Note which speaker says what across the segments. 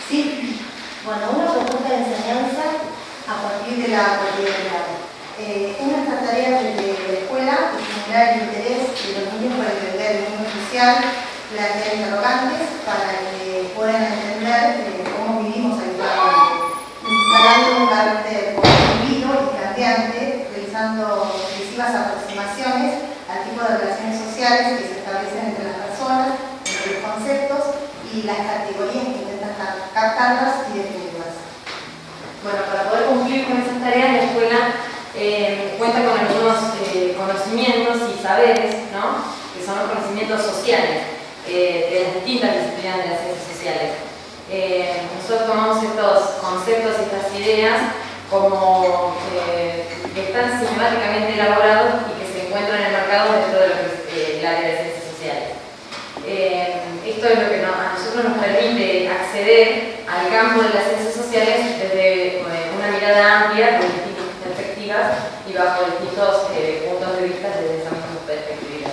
Speaker 1: Sí, bueno, una propuesta de enseñanza a partir de la cotidianidad. Una de estas tareas de la escuela es estimular el interés de los niños por entender el mundo social, plantear interrogantes para que puedan entender cómo vivimos habitualmente, instalando un carácter vivido y planteante, realizando sucesivas aproximaciones al tipo de relaciones sociales que se establecen entre las personas, entre los conceptos y las categorías que intentan captarlas y definirlas.
Speaker 2: Bueno, para poder cumplir con esas tareas, la escuela cuenta con algunos conocimientos y saberes, ¿no? Que son los conocimientos sociales de las distintas disciplinas de las ciencias sociales. Nosotros tomamos estos conceptos y estas ideas como que están sistemáticamente elaborados y que se encuentran en el mercado dentro de lo que es el área de ciencias sociales. Esto es lo que a nosotros nos permite acceder al campo de las ciencias sociales desde una mirada amplia, con distintas perspectivas y bajo distintos puntos de vista desde esa misma perspectiva.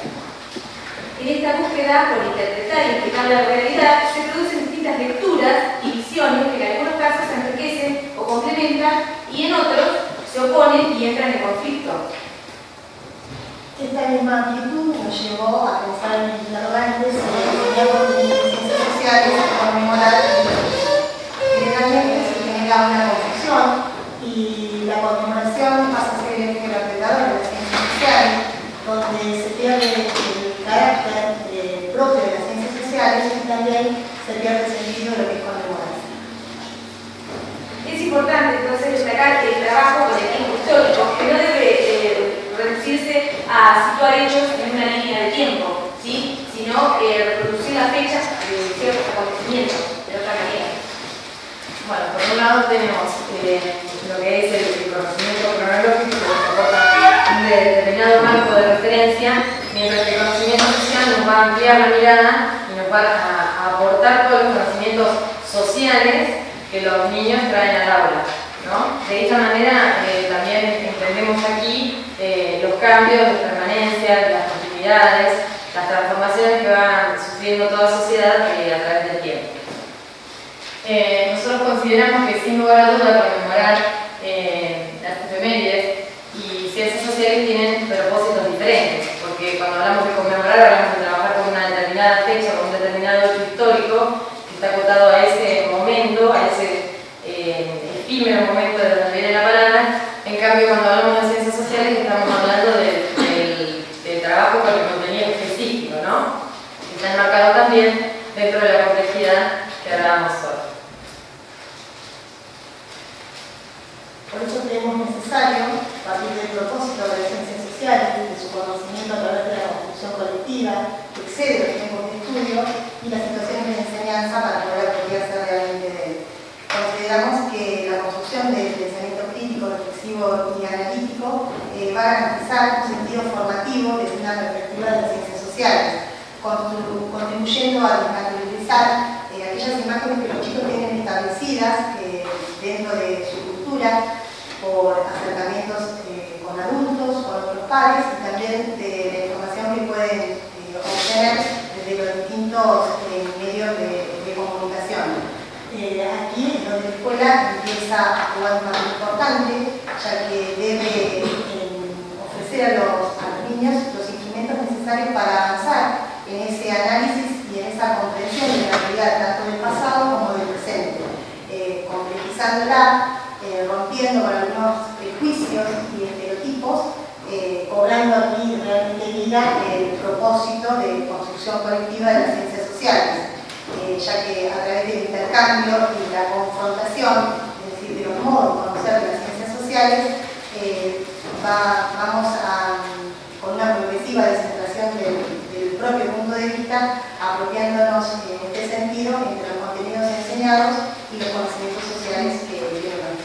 Speaker 3: En esta búsqueda por interpretar y explicar la realidad se producen distintas lecturas y visiones que en algunos casos se enriquecen o complementan y en otros se oponen y entran en conflicto.
Speaker 1: Esta misma actitud nos llevó a pensar en interrogantes sobre contenidos de ciencias sociales, conmemorar generalmente se genera una confusión y la conmemoración pasa a ser el eje vertebrador de las ciencias sociales, donde se pierde el carácter propio de las ciencias sociales y también se pierde el sentido de lo que es conmemorar.
Speaker 3: Es importante entonces destacar el trabajo con el tiempo histórico, que no debe reducirse a situar hechos en una línea de tiempo, ¿sí? Sino reproducir las fechas de ciertos acontecimientos de otra manera.
Speaker 2: Bueno, por un lado tenemos lo que es el conocimiento cronológico, que nos aporta un determinado marco de referencia, mientras que el conocimiento social nos va a ampliar la mirada y nos va a aportar todos los conocimientos sociales que los niños traen al aula, ¿no? De esta manera también entendemos aquí los cambios, las permanencias, las continuidades, las transformaciones que va sufriendo toda sociedad a través del tiempo. Nosotros consideramos que sin lugar a duda conmemorar las efemérides y ciencias sociales tienen propósitos diferentes, porque cuando hablamos de conmemorar hablamos de trabajar con una determinada fecha, con un determinado hecho histórico que está acotado a ese momento, a ese efímero momento de donde viene la palabra. En cambio, cuando hablamos de ciencias sociales estamos hablando del trabajo con el contenido específico, ¿no? Que está enmarcado también dentro de la complejidad que hablábamos hoy.
Speaker 1: Por eso creemos necesario, a partir del propósito de las ciencias sociales, de su conocimiento a través de la construcción colectiva, que excede los tiempos de estudio y las situaciones de enseñanza para poder apropiarse realmente de él. Consideramos que la construcción del pensamiento crítico, reflexivo y analítico va a garantizar un sentido formativo desde una perspectiva de las ciencias sociales, contribuyendo a desnaturalizar aquellas imágenes que los chicos tienen establecidas dentro de su cultura por acercamientos con adultos, con otros pares y también de la información que pueden obtener desde los distintos medios de comunicación. Aquí es donde la escuela empieza a jugar un papel importante, ya que debe ofrecer a los niños los instrumentos necesarios para avanzar en ese análisis y en esa comprensión de la realidad tanto del pasado como del presente, complejizándola, rompiendo con algunos prejuicios y estereotipos, cobrando aquí realmente vida el propósito de construcción colectiva de las ciencias sociales, ya que a través del intercambio y la confrontación, es decir, de los modos de conocer las ciencias sociales, vamos con una progresiva descentración del propio punto de vista, apropiándonos en este sentido entre los contenidos enseñados y los conocimientos sociales que vienen.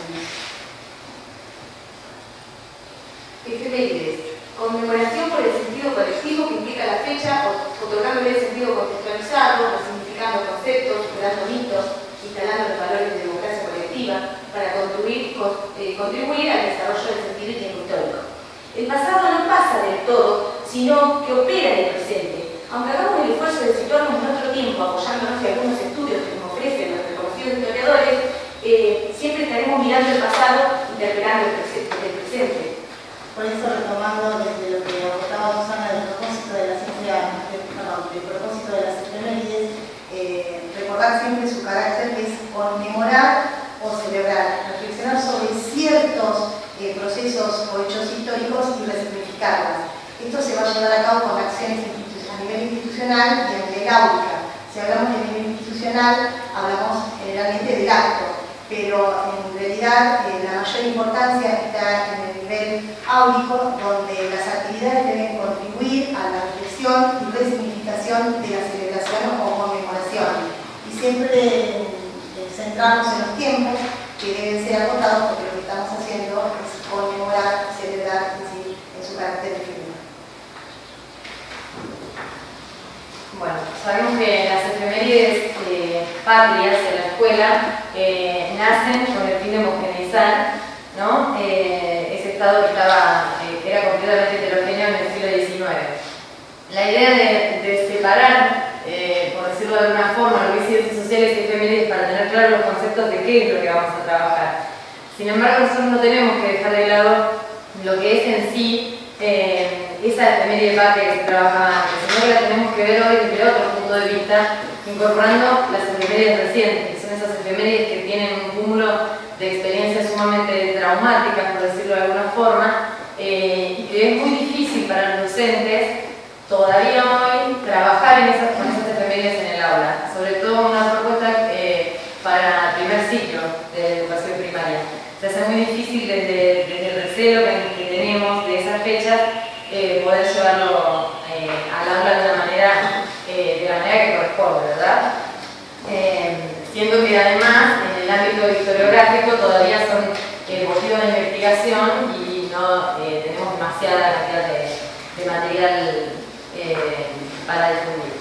Speaker 3: Efemérides. Conmemoración por el sentido colectivo que implica la fecha, otorgándole el sentido contextualizado, resignificando conceptos, creando mitos, instalando los valores de democracia colectiva, para contribuir al desarrollo del sentido y tiempo histórico. El pasado no pasa del todo, sino que opera en el presente. Aunque hagamos el esfuerzo de situarnos en otro tiempo, apoyándonos en algunos estudios que nos ofrecen los reconocidos historiadores, siempre estaremos mirando el pasado, interpelando el presente.
Speaker 1: Por eso, retomando desde lo que abordaba Susana del propósito de las efemérides, recordar siempre su carácter, que es conmemorar o celebrar, reflexionar sobre ciertos procesos o hechos históricos y resignificarlas. Esto se va a llevar a cabo con acciones a nivel institucional y a nivel áulica. Si hablamos de nivel institucional, hablamos generalmente del acto, pero en realidad la mayor importancia está en el nivel áulico, donde las actividades deben contribuir a la reflexión y resignificación de la celebración o conmemoración. Y siempre centrarnos en los tiempos que deben ser acotados, porque lo que estamos haciendo es conmemorar, celebrar en su carácter efímero.
Speaker 2: Bueno, sabemos que las efemérides patrias de la escuela nacen con el fin de homogeneizar, ¿no? Ese estado que era completamente heterogéneo en el siglo XIX. La idea de separar, por decirlo de alguna forma, lo que es ciencias sociales y efemérides para tener claro los conceptos de qué es lo que vamos a trabajar. Sin embargo, nosotros no tenemos que dejar de lado lo que es en sí esa efeméride patria que se trabajaba antes, sino que la tenemos que ver hoy desde otro punto de vista, incorporando las efemérides recientes, que son esas efemérides que tienen un cúmulo de experiencias sumamente traumáticas, por decirlo de alguna forma, y que es muy difícil para los docentes todavía hoy trabajar con esas efemérides en el aula, sobre todo una propuesta para el primer ciclo de educación primaria. Se hace muy difícil desde el recelo que tenemos de esas fechas poder llevarlo al aula de la manera que corresponde, ¿verdad? Siendo que además en el ámbito historiográfico todavía son motivos de investigación y no tenemos demasiada cantidad de material para difundir.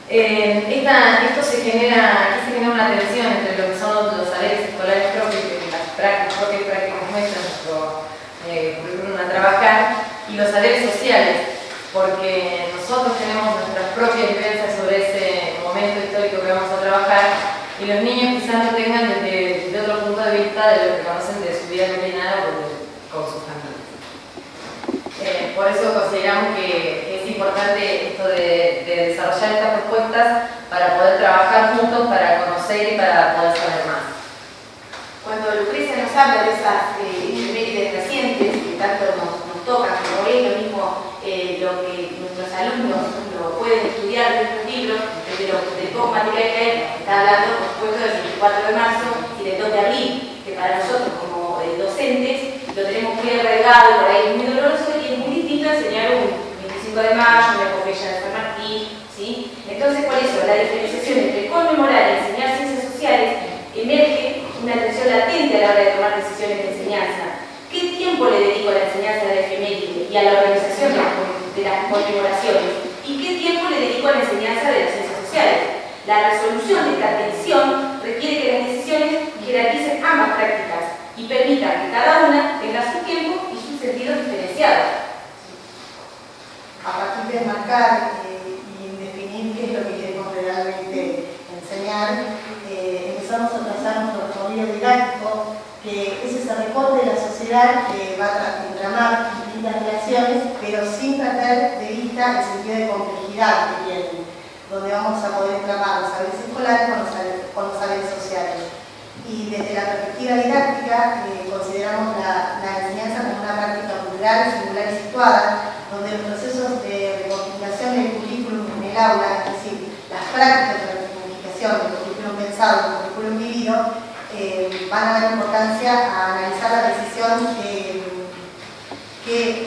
Speaker 2: Aquí se genera una tensión entre lo que son los saberes escolares propios y las propias prácticas nuestras, nuestro currículum a trabajar, y los saberes sociales, porque nosotros tenemos nuestras propias vivencias sobre ese momento histórico que vamos a trabajar, y los niños quizás lo tengan desde otro punto de vista de lo que conocen de su vida cotidiana con sus familias. Por eso consideramos que es importante esto de desarrollar estas propuestas para poder trabajar juntos, para conocer y para poder saber más.
Speaker 3: Cuando Lucrecia nos habla de esas efemérides recientes que tanto nos tocan, como es lo mismo lo que nuestros alumnos lo pueden estudiar en estos libros, de todo material que hay, está hablando por supuesto del 24 de marzo y del 2 de abril, que para nosotros como docentes lo tenemos muy arraigado, por ahí es muy doloroso y es muy distinto a enseñar un 25 de mayo, una epopeya de San Martín, ¿sí? Entonces, por eso, la diferenciación entre conmemorar y enseñar ciencias sociales emerge una atención latente a la hora de tomar decisiones de enseñanza. ¿Qué tiempo le dedico a la enseñanza de efeméride y a la organización de las conmemoraciones? ¿Y qué tiempo le dedico a la enseñanza de las ciencias sociales? La resolución de esta tensión requiere que las decisiones jerarquicen ambas prácticas y permitan que cada una tenga su tiempo y su sentido diferenciado.
Speaker 1: A partir de marcar y definir qué es lo que queremos realmente enseñar, empezamos a trazar nuestro recorrido didáctico, que es ese recorte de la sociedad que va a entramar distintas relaciones, pero sin perder de vista el sentido de complejidad que tienen, donde vamos a poder entramar los saberes escolares con los saberes sociales. Y desde la perspectiva didáctica consideramos la enseñanza como una práctica cultural, singular y situada, donde los procesos de reconfiguración del currículum en el aula, es decir, las prácticas de reconfiguración del currículum pensado y del currículum vivido, van a dar importancia a analizar la decisión de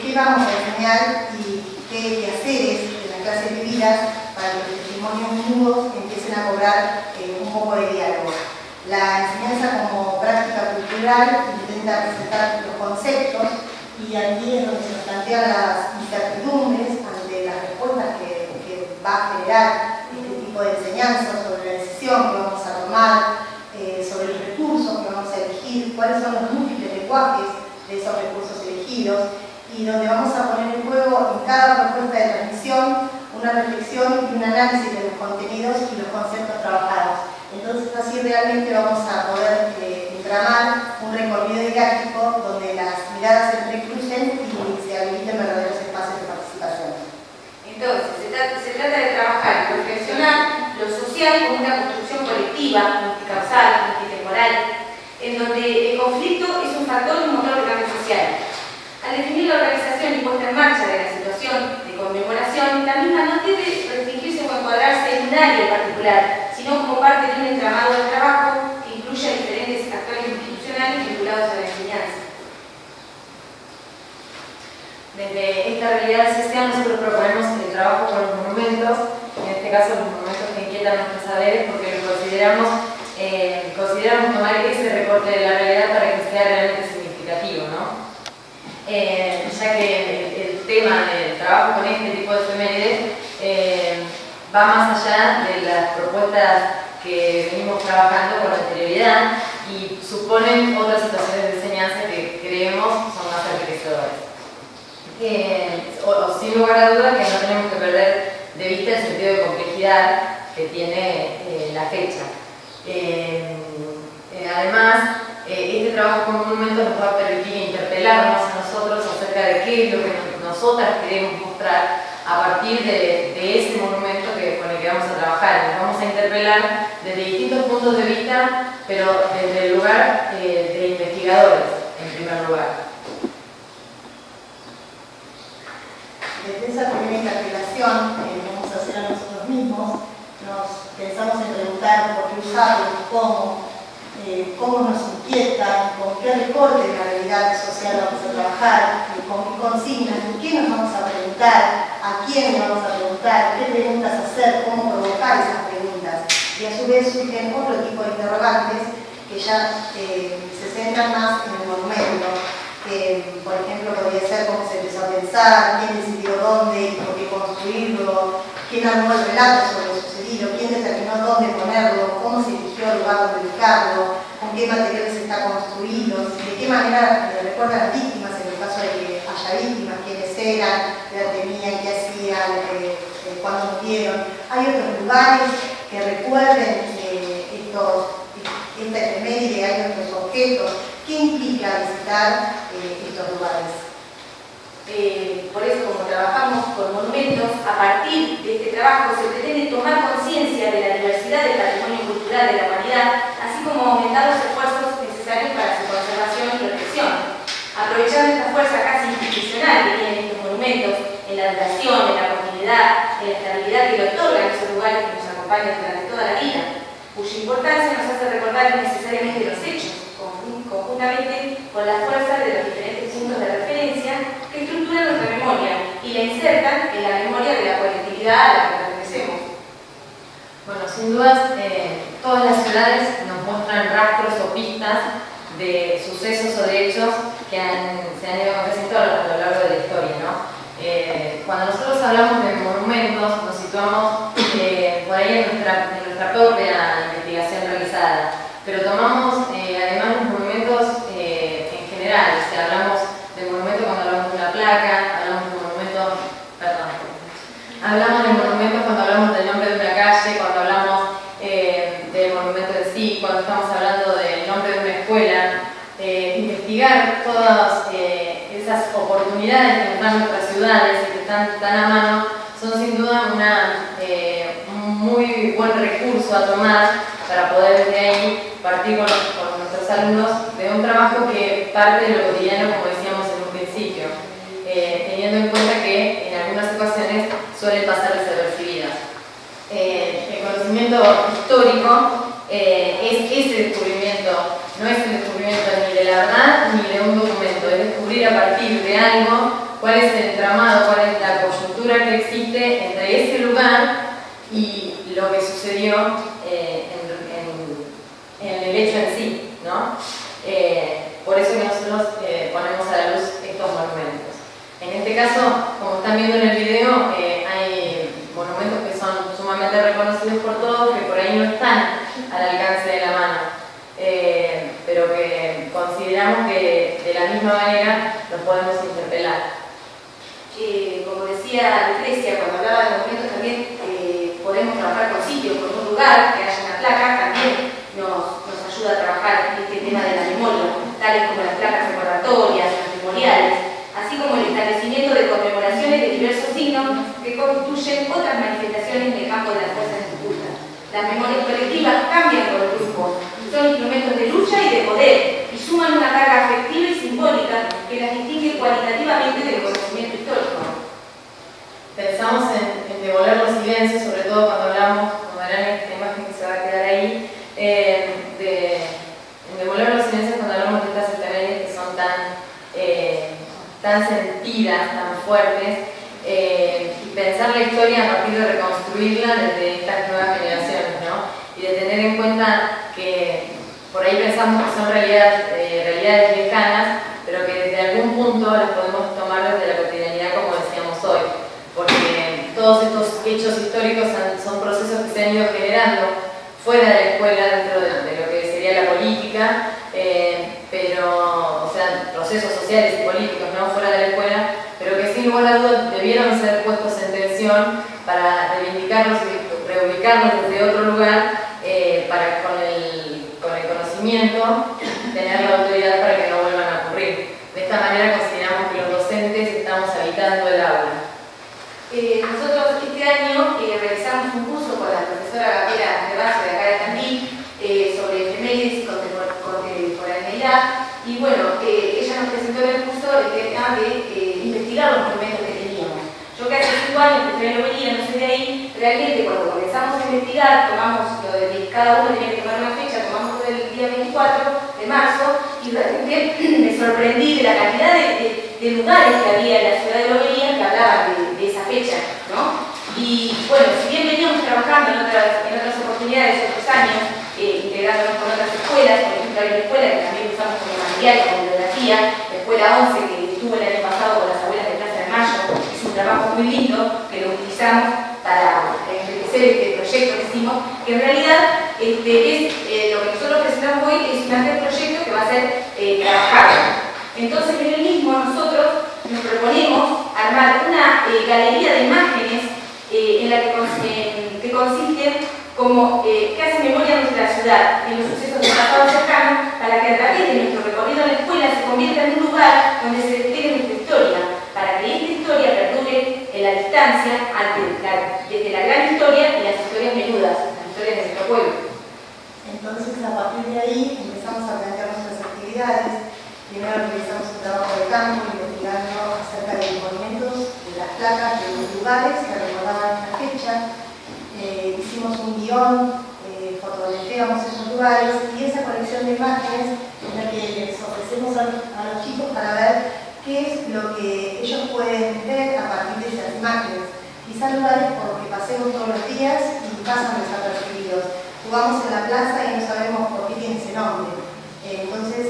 Speaker 1: qué vamos a enseñar y qué haceres en las clases vividas para que los testimonios mudos empiecen a cobrar un poco de diálogo. La enseñanza como práctica cultural intenta presentar los conceptos y aquí es donde se nos plantean las incertidumbres ante las respuestas que va a generar este tipo de enseñanza sobre la decisión que vamos a tomar, sobre los recursos que vamos a elegir lenguajes de esos recursos elegidos y donde vamos a poner en juego en cada propuesta de transmisión una reflexión y un análisis de los contenidos y los conceptos trabajados. Entonces así realmente vamos a poder entramar un recorrido didáctico donde las miradas se entrecrucen y se habiliten verdaderos espacios de participación.
Speaker 3: Entonces, se trata de trabajar y reflexionar lo social como una construcción colectiva, multicausal, multitemporal, en donde el conflicto es un factor y un motor de cambio social. Al definir la organización y puesta en marcha de la situación de conmemoración, la misma no debe restringirse o encuadrarse en un área en particular, sino como parte de un entramado de trabajo que incluya diferentes actores institucionales vinculados a la enseñanza.
Speaker 2: Desde esta realidad social nosotros proponemos el trabajo con los monumentos, en este caso los monumentos que inquietan nuestros saberes, porque consideramos tomar ese recorte de la realidad para que sea realmente significativo, ¿no? Ya que el tema del trabajo con este tipo de efemérides va más allá de las propuestas que venimos trabajando con anterioridad y suponen otras situaciones de enseñanza que creemos son más enriquecedoras. Sin lugar a dudas que no tenemos que perder de vista el sentido de complejidad que tiene la fecha. Además, este trabajo con monumentos nos va a permitir interpelarnos a nosotros acerca de qué es lo que nosotras queremos mostrar a partir de ese monumento con el que vamos a trabajar. Nos vamos a interpelar desde distintos puntos de vista, pero desde el lugar de investigadores, en primer lugar.
Speaker 1: Desde esa primera interpelación que vamos a hacer a nosotros mismos, nos pensamos en preguntar por qué usarlos, cómo nos inquieta, con qué recorte de la realidad social vamos a trabajar, con qué consignas, qué nos vamos a preguntar, a quién le vamos a preguntar, qué preguntas hacer, cómo provocar esas preguntas. Y a su vez surgen otro tipo de interrogantes que ya se centran más en el monumento. Por ejemplo, podría ser cómo se empezó a pensar, quién decidió dónde y por qué construirlo, quién armó el relato sobre lo sucedido, quién determinó dónde ponerlo, cómo se eligió el lugar donde ubicarlo, con qué materiales está construido, de qué manera recuerda a las víctimas en el caso de que haya víctimas, quiénes eran, qué tenían, qué hacían, cuándo murieron. Hay otros lugares que recuerden esta efeméride, hay otros objetos. ¿Qué implica visitar estos lugares?
Speaker 3: Por eso, como trabajamos con monumentos, a partir de este trabajo se pretende tomar conciencia de la diversidad del patrimonio cultural de la humanidad, así como aumentar los esfuerzos necesarios para su conservación y protección. Aprovechando esta fuerza casi institucional que tienen estos monumentos en la duración, en la continuidad, en la estabilidad que le otorgan esos lugares que nos acompañan durante toda la vida, cuya importancia nos hace recordar necesariamente los hechos, conjuntamente con la fuerza de los diferentes puntos de referencia que estructuran nuestra memoria y la insertan en la memoria de la colectividad a la que pertenecemos.
Speaker 2: Bueno, sin dudas, todas las ciudades nos muestran rastros o pistas de sucesos o de hechos que se han ido aconteciendo a lo largo de la historia, ¿no? Cuando nosotros hablamos de monumentos, nos situamos por ahí en nuestra propia investigación realizada, pero tomamos además los monumentos en general, o sea, hablamos del monumento cuando hablamos de una placa, hablamos del monumento cuando hablamos del nombre de una calle, cuando hablamos del monumento en sí, cuando estamos hablando del nombre de una escuela. Investigar todas esas oportunidades que nos dan nuestras ciudades y que están tan a mano son sin duda un muy buen recurso a tomar para poder desde ahí partir con nuestros alumnos de un trabajo que parte de lo cotidiano, como decíamos en un principio, teniendo en cuenta que en algunas ocasiones suelen pasar desapercibidas. El conocimiento histórico es ese descubrimiento, no es el descubrimiento ni de la verdad ni de un documento, es descubrir a partir de algo cuál es el entramado, cuál es la coyuntura que existe entre ese lugar y lo que sucedió en el hecho en sí, ¿no? Por eso que nosotros ponemos a la luz estos monumentos. En este caso, como están viendo en el video, hay monumentos que son sumamente reconocidos por todos, que por ahí no están al alcance de la mano, pero que consideramos que de la misma manera los podemos interpelar.
Speaker 3: Como decía Lucrecia, cuando hablaba de monumentos también podemos trabajar con sitios, con un lugar, que haya una placa, también nos ayuda a trabajar este tema de la memoria, tales como las placas recordatorias, las memoriales, así como el establecimiento de conmemoraciones de diversos signos que constituyen otras manifestaciones en el campo de las fuerzas disputas. Las memorias colectivas cambian por el grupo, son instrumentos de lucha y de poder, y suman una carga afectiva y simbólica que las distingue cualitativamente del conocimiento histórico.
Speaker 2: Pensamos en devolver los silencios, sobre todo cuando hablamos, como verán esta imagen que se va a quedar ahí, en devolver los silencios cuando hablamos de estas efemérides que son tan sentidas, tan fuertes, y pensar la historia a partir de reconstruirla desde estas nuevas generaciones, ¿no? Y de tener en cuenta que por ahí pensamos que son realidades lejanas, pero que desde algún punto las podemos tomar desde la cotidianidad, como decíamos hoy, porque todos estos hechos históricos son procesos que se han ido generando fuera de la escuela, dentro de lo que sería la política, pero, o sea, procesos sociales y políticos, ¿no? Fuera de la escuela, pero que sin lugar a dudas debieron ser puestos en tensión para reivindicarlos y reubicarlos desde otro lugar, para con el conocimiento tener la autoridad para que no vuelvan a ocurrir. De esta manera consideramos que los docentes estamos habitando el aula.
Speaker 3: Nosotros este año realizamos un curso con la profesora Gabriela Rebasso de acá de Tandil sobre efemérides y contemporaneidad, y bueno, ella nos presentó en el curso el tema de investigar los monumentos que teníamos. Yo que hace 5 años que estoy en Lobería, no soy de ahí, realmente cuando comenzamos a investigar, tomamos lo de cada uno tenía que tomar una fecha, tomamos el día 24 de marzo, y realmente me sorprendí de la cantidad de lugares que había en la ciudad de Lobería que hablaban de esa fecha, ¿no? Y bueno, si bien veníamos trabajando en otras oportunidades, otros años, integrándonos con otras escuelas, por ejemplo hay una escuela que también usamos como material, como bibliografía, la escuela 11 que estuvo el año pasado con las abuelas de Plaza de Mayo, es un trabajo muy lindo que lo utilizamos para enriquecer este proyecto que hicimos, que en realidad es lo que nosotros presentamos hoy es un proyecto que va a ser trabajado. Entonces en el mismo nosotros nos proponemos armar una galería de imágenes en la que consiste como que hace memoria de nuestra ciudad, de los sucesos del pasado cercano, para que a través de nuestro recorrido en la escuela se convierta en un lugar donde se despegue nuestra historia, para que esta historia perdure en la distancia desde la gran historia y las historias menudas, las historias de nuestro pueblo.
Speaker 1: Entonces, a partir de ahí empezamos a plantear nuestras actividades. Primero realizamos un trabajo de campo investigando acerca de los monumentos, de las placas, de los lugares que recordaban esta fecha. Hicimos un guión, fotografiamos esos lugares, y esa colección de imágenes es la que les ofrecemos a los chicos para ver qué es lo que ellos pueden ver a partir de esas imágenes. Quizás lugares por los que pasemos todos los días y pasan desapercibidos. Jugamos en la plaza y no sabemos por qué tiene ese nombre. Entonces,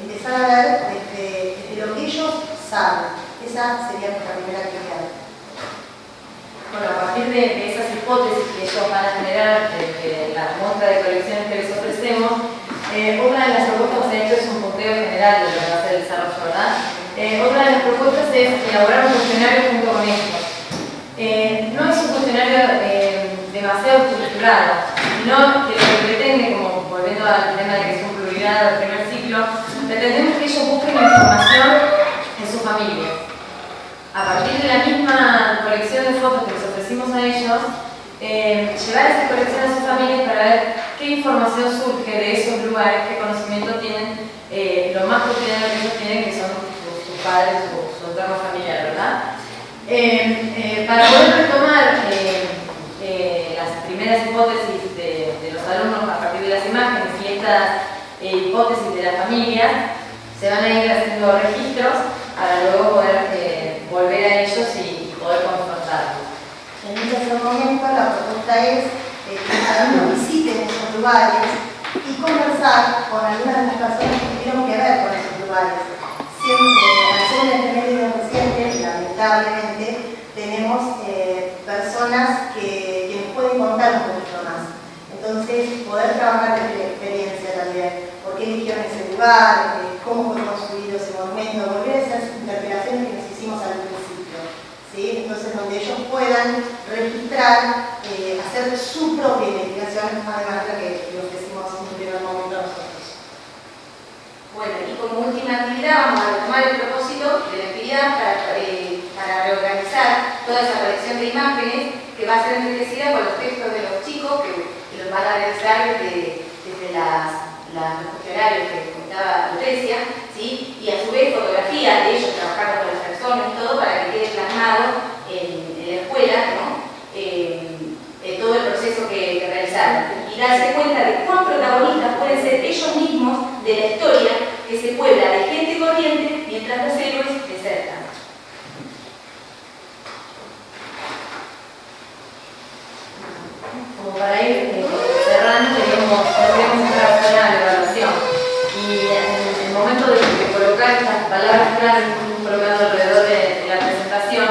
Speaker 1: empezar a ver desde lo que ellos saben. Esa sería nuestra primera actividad.
Speaker 2: Bueno, a partir de esas hipótesis que ellos van a generar de la muestra de colecciones que les ofrecemos, otra de las propuestas, esto es un punteo general de lo que va a ser el desarrollo, ¿verdad? Otra de las propuestas es elaborar un cuestionario junto con ellos. No es un cuestionario demasiado estructurado, sino que lo que pretende, como volviendo al tema de que es un plurigrado del primer ciclo, pretendemos que ellos busquen información en sus familias. A partir de la misma colección de fotos que les ofrecimos a ellos, llevar esa colección a sus familias para ver qué información surge de esos lugares, qué conocimiento tienen, lo más cotidiano que ellos tienen, que son sus padres, su entorno familiar, ¿verdad? Para poder retomar las primeras hipótesis de los alumnos a partir de las imágenes y estas hipótesis de la familia, se van a ir haciendo registros para luego poder volver a ellos y poder confrontarlos.
Speaker 1: En un tercer momento, la propuesta es que los alumnos visiten esos lugares y conversar con algunas de las personas que tuvieron que ver con esos lugares. Siempre, al ser una efeméride reciente, lamentablemente, tenemos personas que nos pueden contar un poquito más. Entonces, poder trabajar desde la experiencia también. ¿Por qué eligieron ese lugar? ¿Cómo fue construido ese momento? puedan registrar, hacer su propia investigación, además de la que le ofrecimos en un primer momento a nosotros.
Speaker 3: Bueno, y como última actividad vamos a retomar el propósito de la actividad para reorganizar toda esa colección de imágenes que va a ser enriquecida con los textos de los chicos que los van a realizar desde los cuestionarios que contaba Lucrecia, ¿sí? Y a su vez fotografías de ellos trabajando con las personas y todo para que quede plasmado en la escuela, ¿no? Todo el proceso que realizaron y darse cuenta de cuán protagonistas pueden ser ellos mismos de la historia que se puebla de gente corriente mientras los héroes desertan.
Speaker 2: Como para ir cerrando, queríamos entrar a la evaluación y en el momento de colocar estas palabras clave que hemos colocado alrededor de la presentación,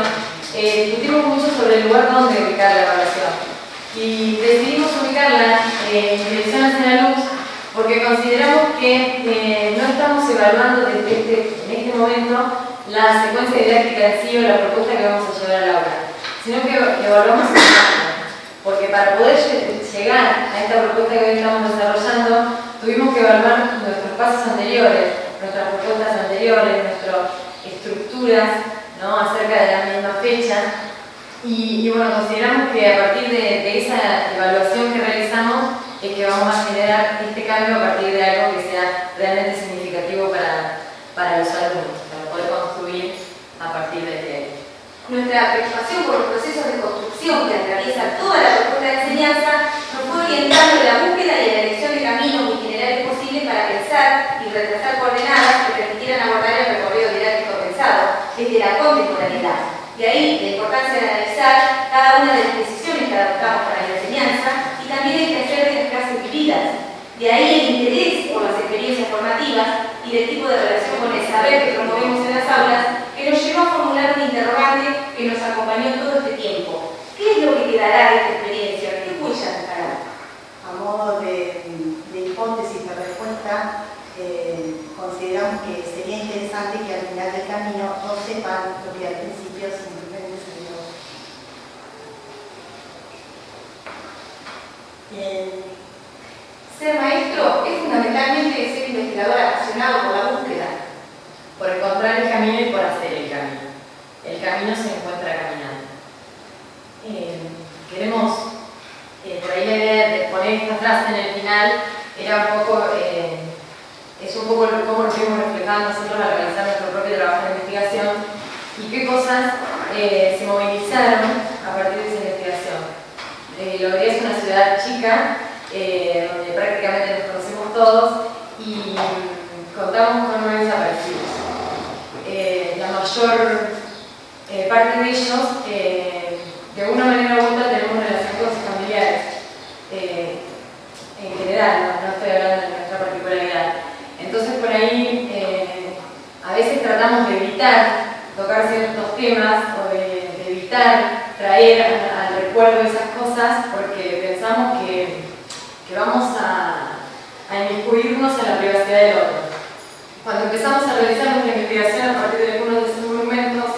Speaker 2: discutimos mucho sobre el lugar donde ubicar la evaluación. Y decidimos ubicarla en Dirección hacia la Luz porque consideramos que no estamos evaluando en este momento la secuencia didáctica en sí o la propuesta que vamos a llevar al aula, sino que evaluamos el marco, porque para poder llegar a esta propuesta que hoy estamos desarrollando tuvimos que evaluar nuestros pasos anteriores, nuestras propuestas anteriores, nuestras estructuras, ¿no?, acerca de la misma fecha. Y bueno, consideramos que a partir de esa evaluación que realizamos es que vamos a generar este cambio a partir de algo que sea realmente significativo para los alumnos, para poder construir a partir de ahí.
Speaker 3: Nuestra preocupación por los procesos de construcción que atraviesa toda la propuesta de enseñanza nos fue orientando en la búsqueda y en la elección de caminos o itinerarios posibles para pensar y retrasar coordenadas que permitieran abordar el recorrido didáctico pensado desde la contemporaneidad. De ahí la importancia de analizar cada una de las decisiones que adoptamos para la enseñanza y también el quehacer de las clases vividas. De ahí el interés por las experiencias formativas y del tipo de relación con el saber que promovemos en las aulas, que nos llevó a formular un interrogante que nos acompañó todo este tiempo. ¿Qué es lo que quedará de esta experiencia? ¿Qué huellas dejará?
Speaker 1: A modo de hipótesis de respuesta, consideramos que sería interesante que al final del camino todos sepan lo que al principio simplemente se dio.
Speaker 3: Ser maestro es fundamentalmente ser investigador apasionado por la búsqueda.
Speaker 2: Por encontrar el camino y por hacer el camino. El camino se encuentra caminando. Queremos, por ahí la idea de poner esta frase en el final, era un poco, es un poco cómo nos vimos reflejados nosotros al realizar nuestro propio trabajo de investigación y qué cosas se movilizaron a partir de esa investigación. Lobería es una ciudad chica, donde prácticamente nos conocemos todos y contamos con 9 desaparecidos. La mayor parte de ellos, de una manera u otra, tenemos relación con sus familiares. En general, no estoy hablando de nuestra particularidad. Entonces, por ahí, a veces tratamos de evitar tocar ciertos temas o de evitar traer al recuerdo esas cosas porque pensamos que vamos a inmiscuirnos en la privacidad del otro. Cuando empezamos a realizar nuestra investigación a partir de algunos de esos monumentos,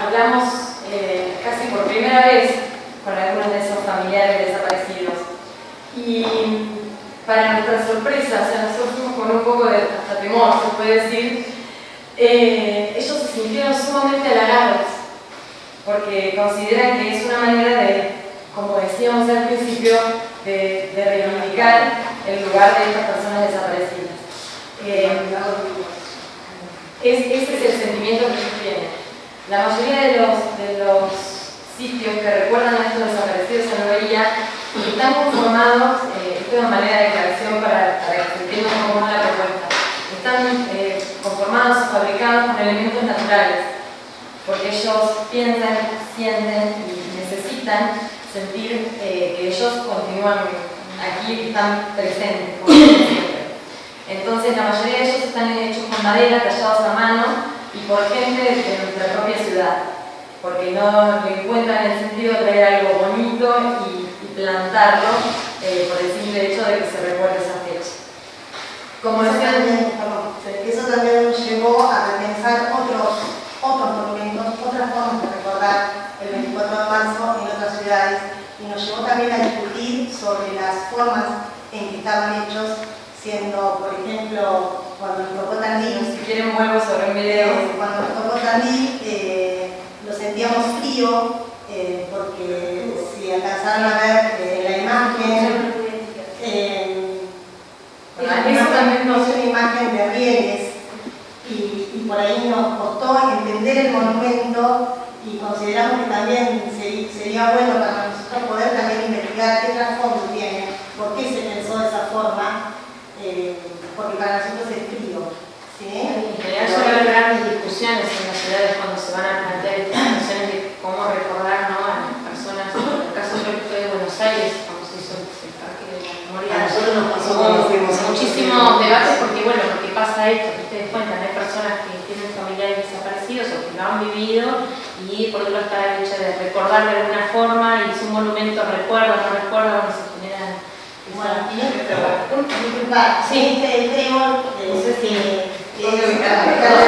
Speaker 2: hablamos casi por primera vez con algunos de esos familiares desaparecidos. Y para nuestra sorpresa, o sea, nosotros fuimos con un poco de hasta temor, se puede decir, ellos se sintieron sumamente halagados porque consideran que es una manera de, como decíamos al principio, de reivindicar el lugar de estas personas desaparecidas. Ese es el sentimiento que ellos tienen. La mayoría de los sitios que recuerdan a estos desaparecidos en Lobería están conformados, esto es una manera de aclaración para que se entienda un poco más la propuesta, están conformados o fabricados con elementos naturales, porque ellos piensan, sienten y necesitan sentir que ellos continúan aquí y están presentes, como siempre. Entonces la mayoría de ellos están hechos con madera, tallados a mano y por gente de nuestra propia ciudad, porque no le encuentran el sentido de traer algo bonito y plantarlo por el simple hecho de que se recuerde esa fecha. Como decía,
Speaker 1: eso también nos llevó a repensar otros monumentos, otras formas de recordar el 24 pena discutir sobre las formas en que estaban hechos, siendo, por ejemplo, cuando nos tocó Tandil,
Speaker 2: Si quieren vuelvo sobre un video.
Speaker 1: cuando nos tocó Tandil, lo sentíamos frío, porque si alcanzaron a ver la imagen,
Speaker 2: Eso también
Speaker 1: no es una imagen de rieles, y por ahí nos costó entender el monumento, y consideramos que también sería bueno para nosotros poder también investigar qué trasfondo tiene, por qué se pensó de esa forma, porque para nosotros es frío. ¿Sí?
Speaker 2: En general suele haber grandes discusiones en las ciudades cuando se van a plantear estas nociones de cómo recordar, ¿no?, a las personas. En el caso creo que fue de Buenos Aires, cuando se hizo el Parque de la Memoria.
Speaker 4: A nosotros nos pasó
Speaker 2: Hubo
Speaker 4: cuando fuimos a
Speaker 2: muchísimos debates porque, bueno, porque pasa esto, que ustedes cuentan, hay personas que tienen familiares desaparecidos o que lo han vivido, y por otro lado está el hecho de recordar de alguna forma, y si un monumento recuerda o no recuerda, bueno, se generan.
Speaker 1: Bueno, y disculpa,
Speaker 2: Sí.
Speaker 1: este trébol,
Speaker 2: No sé si-
Speaker 1: que es de la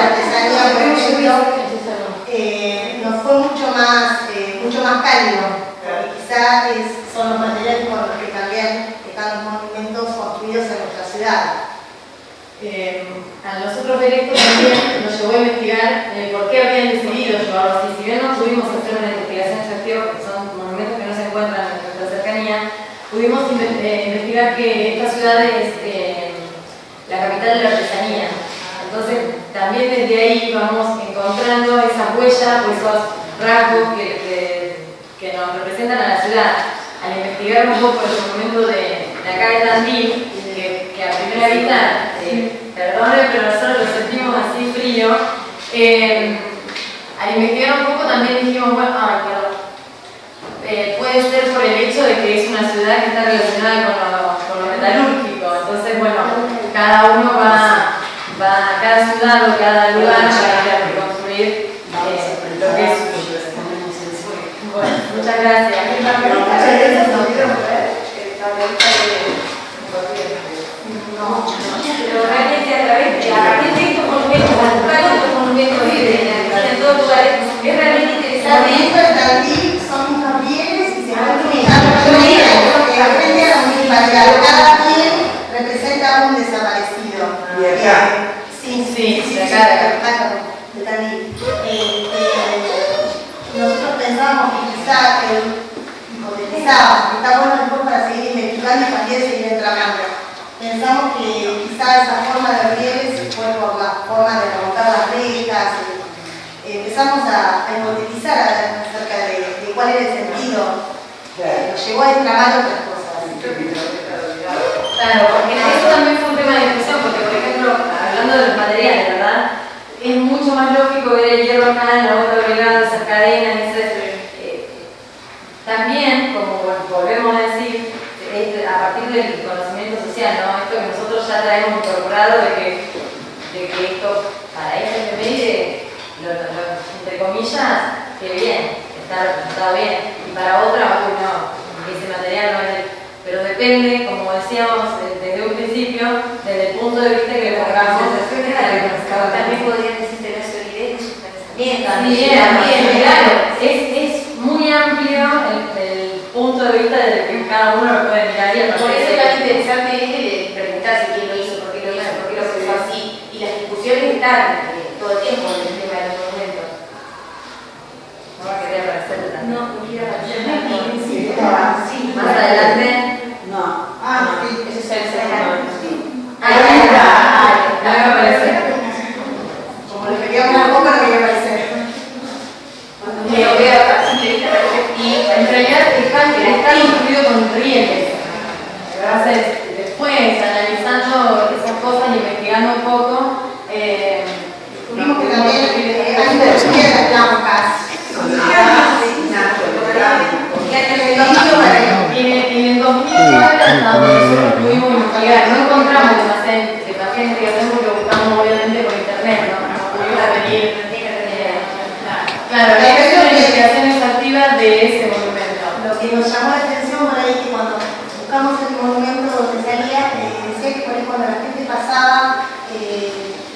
Speaker 1: artesanía, por ejemplo, nos fue mucho más cálido, porque quizás son los materiales con los que también están los monumentos construidos en nuestra ciudad.
Speaker 2: A nosotros ver esto también nos llevó a investigar por qué habían decidido llevarlo así. Si bien no pudimos hacer una investigación exhaustiva, porque son monumentos que no se encuentran en nuestra cercanía, pudimos investigar que esta ciudad es la capital de la artesanía. Entonces, también desde ahí vamos encontrando esas huellas o esos rasgos que nos representan a la ciudad. Al investigar un poco el monumento de acá de Tandil, que a primera vista, perdone, pero nosotros lo sentimos así frío, al investigar un poco también dijimos, bueno, puede ser por el hecho de que es una ciudad que está relacionada con lo metalúrgico. Entonces, bueno, cada uno cada ciudad o cada lugar va a reconstruir lo que es suyo. Bueno, muchas gracias.
Speaker 3: Pero realmente a partir de estos monumentos, al buscar otros monumentos en todos lugares, es realmente interesante.
Speaker 1: Por eso el Tandil son unos rieles y se van utilizando que frente a la municipalidad. Cada piel representa un desaparecido.
Speaker 4: Y acá.
Speaker 1: Sí,
Speaker 2: de acá.
Speaker 1: de Tandil. Nosotros pensamos que quizá, hipotetizamos, que está bueno después para seguir investigando y también seguir entramando. Pensamos que quizá esa forma de rieles fue por la forma de remontar las recas. Empezamos a hipotetizar acerca de cuál era el sentido. Nos llevó a entramar otras cosas.
Speaker 2: Claro, porque eso también fue un tema de discusión, porque por ejemplo, hablando de los materiales, ¿verdad? Es mucho más lógico ver el hierro acá en la otra brigada, esas cadenas, también, como volvemos a decir, a partir del conocimiento social, ¿no? Esto que nosotros ya traemos incorporado de que esto para ese FMI, entre comillas, que bien, está representado bien, y para otra, uy, no, ese material no es pero depende, como decíamos desde un principio, desde el punto de vista que le pongamos.
Speaker 3: También podrían decir tener solidez en sus pensamientos.
Speaker 2: Sí, también, claro, es muy amplio el punto de vista desde que cada uno lo puede mirar y
Speaker 3: Por eso es tan interesante preguntarse quién lo hizo, por qué lo hizo, por qué lo pensó así. Y las discusiones están todo el tiempo en el tema de los monumentos.
Speaker 2: No va a querer aparecer también.
Speaker 3: No quiero aparecer.
Speaker 1: Sí,
Speaker 2: Más adelante.
Speaker 4: No.
Speaker 1: sí.
Speaker 2: Ese es el segundo.
Speaker 3: Ahí está.
Speaker 2: No va a aparecer.
Speaker 1: Como le queríamos un poco, no quería aparecer.
Speaker 2: Y en realidad está construido con rieles. Entonces, después, analizando esas cosas y investigando un poco,
Speaker 1: Descubrimos que también hay inversión de las blancas.
Speaker 2: en el 2009, hasta donde nosotros pudimos investigar, no encontramos demasiada investigación porque buscamos obviamente por internet, no pudimos venir. Claro, hay que hacer una investigación exhaustiva de ese monumento.
Speaker 1: Lo que nos llamó la atención por ahí que cuando buscamos el monumento donde salía, decía que por ahí cuando la gente pasaba,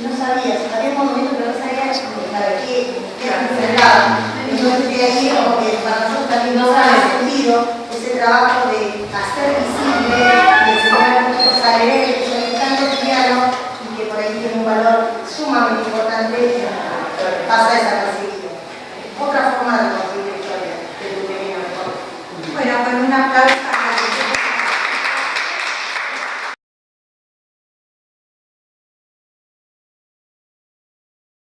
Speaker 1: no sabía, sabía el monumento pero no sabía para qué representaba. Entonces de ahí como que para nosotros también no sabe sentido ese trabajo de hacer visible, de enseñar a los chicos a leer, que son tan cotidianos y que por ahí tiene un valor sumamente importante, pasa a desaparecer.